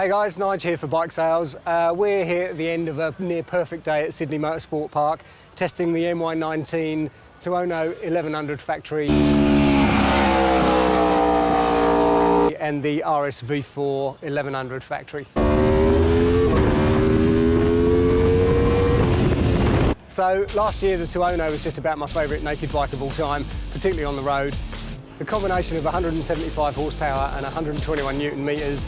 Hey guys, Nige here for Bike Sales. We're here at the end of a near perfect day at Sydney Motorsport Park, testing the MY19 Tuono 1100 factory and the RSV4 1100 factory. So last year the Tuono was just about my favourite naked bike of all time, particularly on the road. The combination of 175 horsepower and 121 Newton meters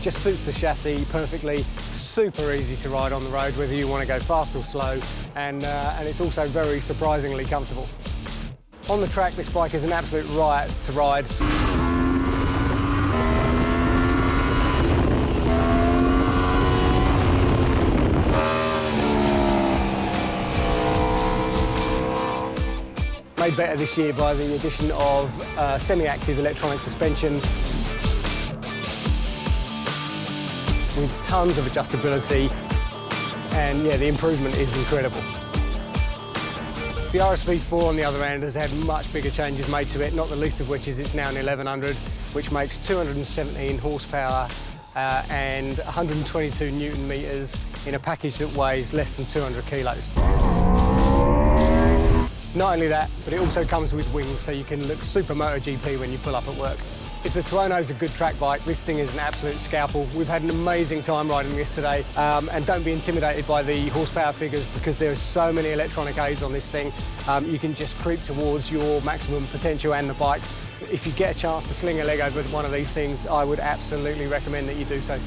just suits the chassis perfectly. Super easy to ride on the road, whether you want to go fast or slow, and it's also very surprisingly comfortable. On the track, this bike is an absolute riot to ride. Made better this year by the addition of semi-active electronic suspension with tons of adjustability, and yeah, the improvement is incredible. The RSV4 on the other hand has had much bigger changes made to it, not the least of which is it's now an 1100, which makes 217 horsepower and 122 Newton meters in a package that weighs less than 200 kilos. Not only that, but it also comes with wings, so you can look super MotoGP when you pull up at work. If the Tuono's a good track bike, this thing is an absolute scalpel. We've had an amazing time riding this today, and don't be intimidated by the horsepower figures because there are so many electronic aids on this thing. You can just creep towards your maximum potential and the bikes. If you get a chance to sling a leg over one of these things, I would absolutely recommend that you do so.